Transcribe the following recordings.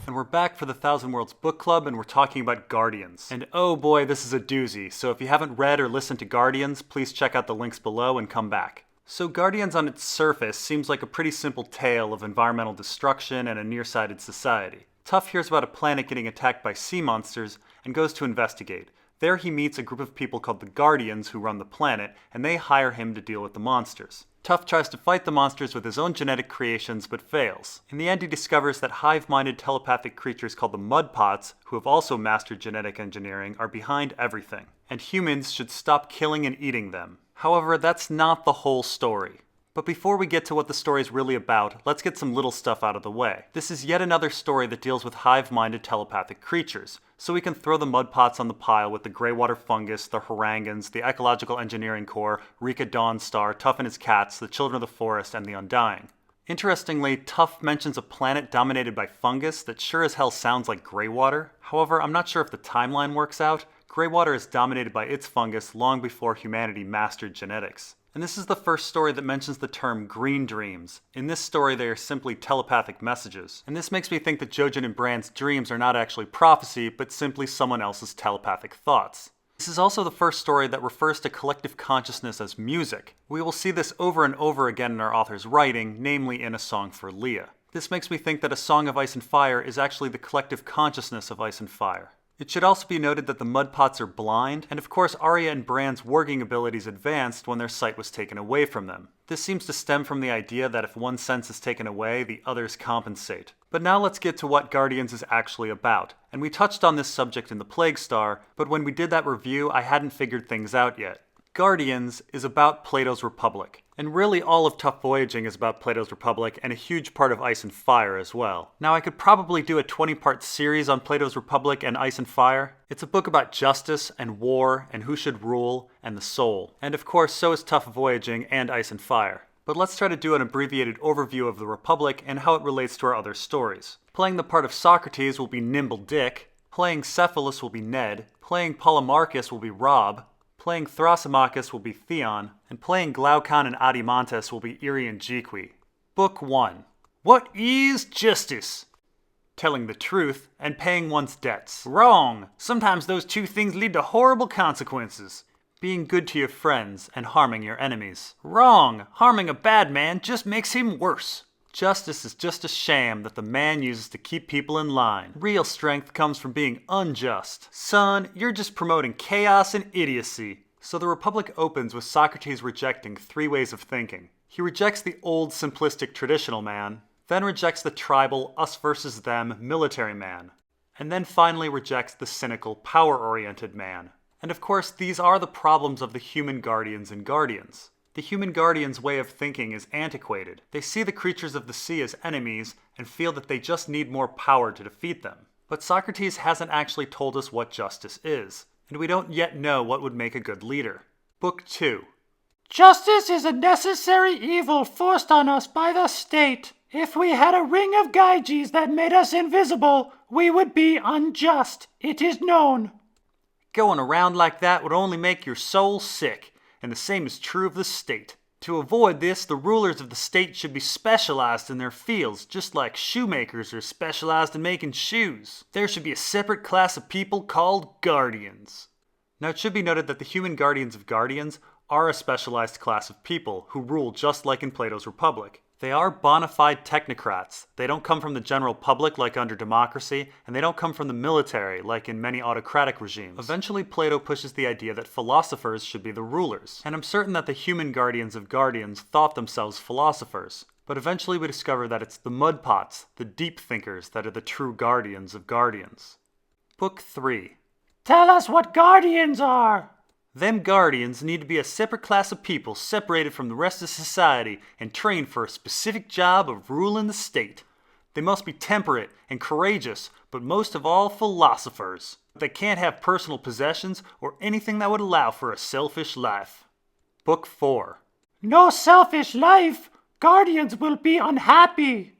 And we're back for the Thousand Worlds Book Club, and we're talking about Guardians. And oh boy, this is a doozy, so if you haven't read or listened to Guardians, please check out the links below and come back. So Guardians on its surface seems like a pretty simple tale of environmental destruction and a nearsighted society. Tuf hears about a planet getting attacked by sea monsters and goes to investigate. There he meets a group of people called the Guardians who run the planet, and they hire him to deal with the monsters. Tuf tries to fight the monsters with his own genetic creations, but fails. In the end, he discovers that hive-minded telepathic creatures called the Mudpots, who have also mastered genetic engineering, are behind everything, and humans should stop killing and eating them. However, that's not the whole story. But before we get to what the story is really about, let's get some little stuff out of the way. This is yet another story that deals with hive-minded telepathic creatures, so we can throw the Mudpots on the pile with the Greywater Fungus, the Harangans, the Ecological Engineering Corps, Rika Dawnstar, Tuf and his cats, the Children of the Forest, and the Undying. Interestingly, Tuf mentions a planet dominated by fungus that sure as hell sounds like Greywater. However, I'm not sure if the timeline works out. Greywater is dominated by its fungus long before humanity mastered genetics. And this is the first story that mentions the term green dreams. In this story, they are simply telepathic messages. And this makes me think that Jojen and Bran's dreams are not actually prophecy, but simply someone else's telepathic thoughts. This is also the first story that refers to collective consciousness as music. We will see this over and over again in our author's writing, namely in A Song for Leah. This makes me think that A Song of Ice and Fire is actually the collective consciousness of Ice and Fire. It should also be noted that the Mudpots are blind, and of course Arya and Bran's warging abilities advanced when their sight was taken away from them. This seems to stem from the idea that if one sense is taken away, the others compensate. But now let's get to what Guardians is actually about. And we touched on this subject in the Plague Star, but when we did that review, I hadn't figured things out yet. Guardians is about Plato's Republic. And really all of Tuf Voyaging is about Plato's Republic and a huge part of Ice and Fire as well. Now I could probably do a 20-part series on Plato's Republic and Ice and Fire. It's a book about justice and war and who should rule and the soul. And of course so is Tuf Voyaging and Ice and Fire. But let's try to do an abbreviated overview of the Republic and how it relates to our other stories. Playing the part of Socrates will be Nimble Dick, playing Cephalus will be Ned, playing Polemarchus will be Rob, playing Thrasymachus will be Theon, and playing Glaucon and Adimantus will be Iri and Jiqui. Book 1. What is justice? Telling the truth and paying one's debts. Wrong! Sometimes those two things lead to horrible consequences. Being good to your friends and harming your enemies. Wrong! Harming a bad man just makes him worse. Justice is just a sham that the man uses to keep people in line. Real strength comes from being unjust. Son, you're just promoting chaos and idiocy. So the Republic opens with Socrates rejecting 3 ways of thinking. He rejects the old simplistic traditional man, then rejects the tribal us versus them military man, and then finally rejects the cynical power-oriented man. And of course, these are the problems of the human guardians and guardians. The human guardians' way of thinking is antiquated. They see the creatures of the sea as enemies and feel that they just need more power to defeat them. But Socrates hasn't actually told us what justice is, and we don't yet know what would make a good leader. Book 2. Justice is a necessary evil forced on us by the state. If we had a ring of Gyges that made us invisible, we would be unjust. It is known. Going around like that would only make your soul sick. And the same is true of the state. To avoid this, the rulers of the state should be specialized in their fields, just like shoemakers are specialized in making shoes. There should be a separate class of people called guardians. Now it should be noted that the human guardians of guardians are a specialized class of people who rule just like in Plato's Republic. They are bona fide technocrats. They don't come from the general public like under democracy, and they don't come from the military like in many autocratic regimes. Eventually, Plato pushes the idea that philosophers should be the rulers, and I'm certain that the human guardians of guardians thought themselves philosophers. But eventually we discover that it's the Mudpots, the deep thinkers, that are the true guardians of guardians. Book 3. Tell us what guardians are. Them guardians need to be a separate class of people separated from the rest of society and trained for a specific job of ruling the state. They must be temperate and courageous, but most of all philosophers. They can't have personal possessions or anything that would allow for a selfish life. Book 4. No selfish life. Guardians will be unhappy.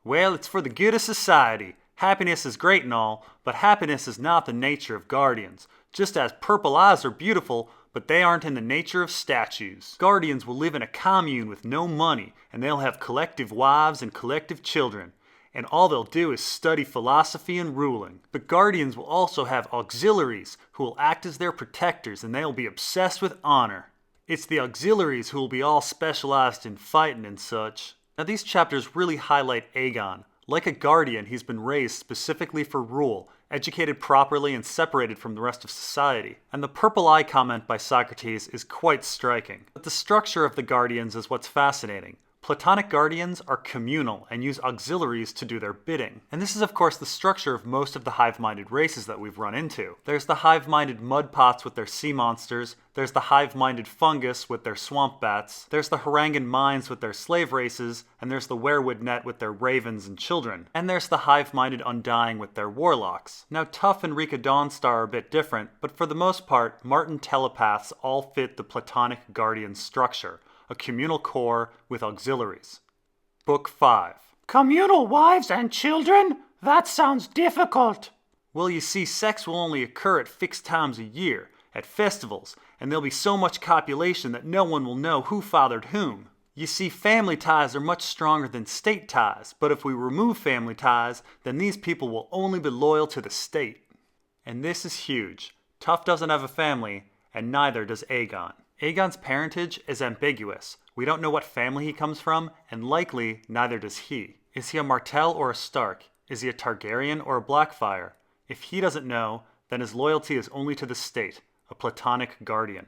Well, it's for the good of society. Happiness is great and all, but happiness is not the nature of guardians. Just as purple eyes are beautiful, but they aren't in the nature of statues. Guardians will live in a commune with no money, and they'll have collective wives and collective children. And all they'll do is study philosophy and ruling. But Guardians will also have auxiliaries who will act as their protectors, and they'll be obsessed with honor. It's the auxiliaries who will be all specialized in fighting and such. Now these chapters really highlight Aegon. Like a Guardian, he's been raised specifically for rule, educated properly and separated from the rest of society. And the purple eye comment by Socrates is quite striking. But the structure of the Guardians is what's fascinating. Platonic Guardians are communal and use auxiliaries to do their bidding. And this is of course the structure of most of the hive-minded races that we've run into. There's the hive-minded mudpots with their sea monsters, there's the hive-minded fungus with their swamp bats, there's the Harangan mines with their slave races, and there's the werewood net with their ravens and children. And there's the hive-minded undying with their warlocks. Now Tuf and Rika Dawnstar are a bit different, but for the most part, Martin telepaths all fit the Platonic Guardian structure. A communal core with auxiliaries. Book 5. Communal wives and children? That sounds difficult. Well, you see, sex will only occur at fixed times a year, at festivals, and there'll be so much copulation that no one will know who fathered whom. You see, family ties are much stronger than state ties, but if we remove family ties, then these people will only be loyal to the state. And this is huge. Tuf doesn't have a family, and neither does Aegon. Aegon's parentage is ambiguous. We don't know what family he comes from, and likely neither does he. Is he a Martell or a Stark? Is he a Targaryen or a Blackfyre? If he doesn't know, then his loyalty is only to the state, a Platonic Guardian.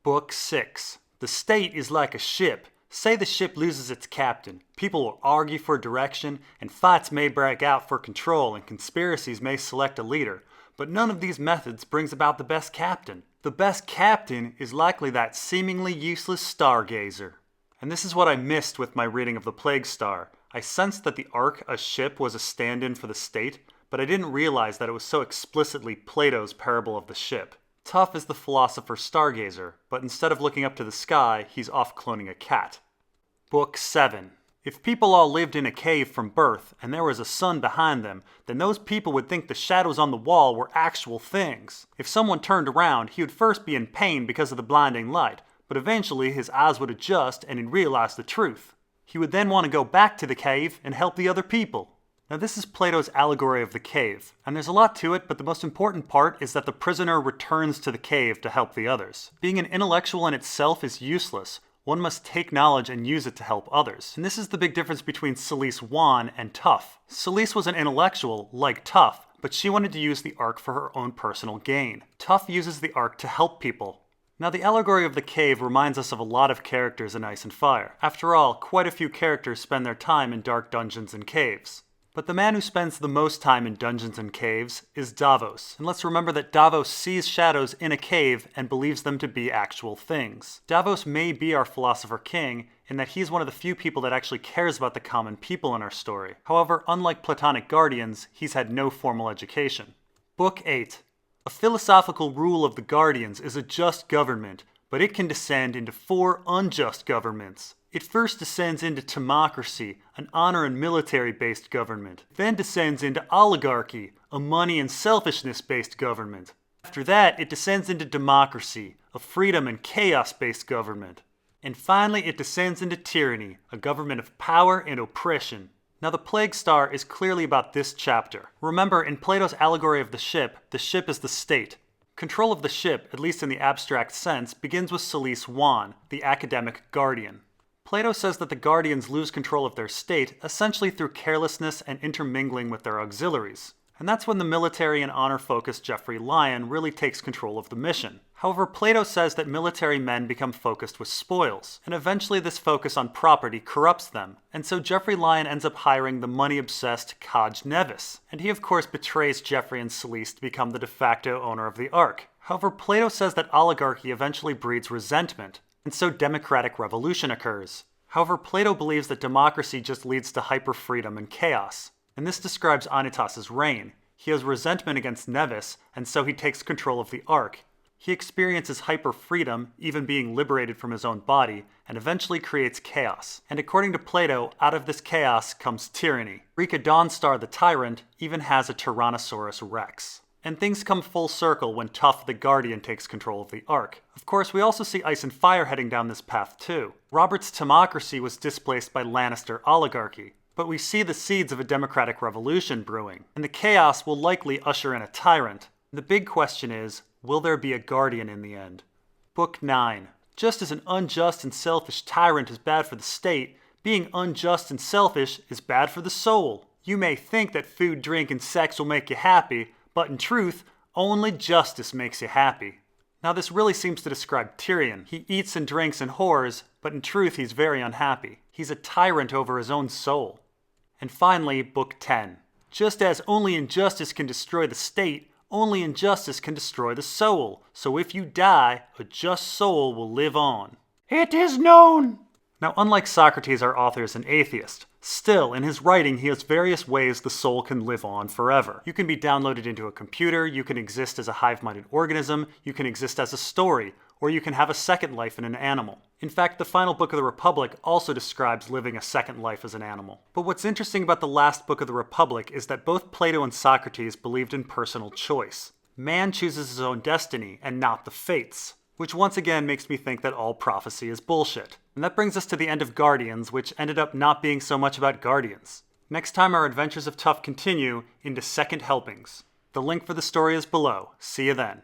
Book 6. The state is like a ship. Say the ship loses its captain. People will argue for direction, and fights may break out for control, and conspiracies may select a leader. But none of these methods brings about the best captain. The best captain is likely that seemingly useless stargazer. And this is what I missed with my reading of the Plague Star. I sensed that the Ark, a ship, was a stand-in for the state, but I didn't realize that it was so explicitly Plato's parable of the ship. Tuf is the philosopher stargazer, but instead of looking up to the sky, he's off cloning a cat. Book 7. If people all lived in a cave from birth, and there was a sun behind them, then those people would think the shadows on the wall were actual things. If someone turned around, he would first be in pain because of the blinding light, but eventually his eyes would adjust and he'd realize the truth. He would then want to go back to the cave and help the other people. Now this is Plato's allegory of the cave, and there's a lot to it, but the most important part is that the prisoner returns to the cave to help the others. Being an intellectual in itself is useless. One must take knowledge and use it to help others. And this is the big difference between Selyse Wan and Tuf. Selyse was an intellectual, like Tuf, but she wanted to use the Ark for her own personal gain. Tuf uses the Ark to help people. Now the allegory of the cave reminds us of a lot of characters in Ice and Fire. After all, quite a few characters spend their time in dark dungeons and caves. But the man who spends the most time in dungeons and caves is Davos. And let's remember that Davos sees shadows in a cave and believes them to be actual things. Davos may be our philosopher king in that he's one of the few people that actually cares about the common people in our story. However, unlike Platonic Guardians, he's had no formal education. Book 8. A philosophical rule of the Guardians is a just government, but it can descend into 4 unjust governments. It first descends into timocracy, an honor and military-based government. It then descends into oligarchy, a money and selfishness-based government. After that, it descends into democracy, a freedom and chaos-based government. And finally, it descends into tyranny, a government of power and oppression. Now the Plague Star is clearly about this chapter. Remember, in Plato's allegory of the ship is the state. Control of the ship, at least in the abstract sense, begins with Selyse Wan, the academic guardian. Plato says that the guardians lose control of their state essentially through carelessness and intermingling with their auxiliaries. And that's when the military and honor-focused Geoffrey Lyon really takes control of the mission. However, Plato says that military men become focused with spoils, and eventually this focus on property corrupts them, and so Geoffrey Lyon ends up hiring the money-obsessed Kaj Nevis, and he of course betrays Geoffrey and Selyse to become the de facto owner of the Ark. However, Plato says that oligarchy eventually breeds resentment, and so democratic revolution occurs. However, Plato believes that democracy just leads to hyper-freedom and chaos. And this describes Anitas's reign. He has resentment against Nevis, and so he takes control of the Ark. He experiences hyper-freedom, even being liberated from his own body, and eventually creates chaos. And according to Plato, out of this chaos comes tyranny. Rika Dawnstar the Tyrant even has a Tyrannosaurus Rex. And things come full circle when Tuf the Guardian takes control of the Ark. Of course, we also see Ice and Fire heading down this path too. Robert's timocracy was displaced by Lannister oligarchy, but we see the seeds of a democratic revolution brewing, and the chaos will likely usher in a tyrant. The big question is, will there be a Guardian in the end? Book 9. Just as an unjust and selfish tyrant is bad for the state, being unjust and selfish is bad for the soul. You may think that food, drink, and sex will make you happy, but in truth, only justice makes you happy. Now this really seems to describe Tyrion. He eats and drinks and whores, but in truth he's very unhappy. He's a tyrant over his own soul. And finally, Book 10. Just as only injustice can destroy the state, only injustice can destroy the soul. So if you die, a just soul will live on. It is known. Now, unlike Socrates, our author is an atheist. Still, in his writing, he has various ways the soul can live on forever. You can be downloaded into a computer, you can exist as a hive-minded organism, you can exist as a story, or you can have a second life in an animal. In fact, the final book of the Republic also describes living a second life as an animal. But what's interesting about the last book of the Republic is that both Plato and Socrates believed in personal choice. Man chooses his own destiny, and not the fates. Which once again makes me think that all prophecy is bullshit. And that brings us to the end of Guardians, which ended up not being so much about Guardians. Next time our adventures of Tuf continue into second helpings. The link for the story is below. See you then.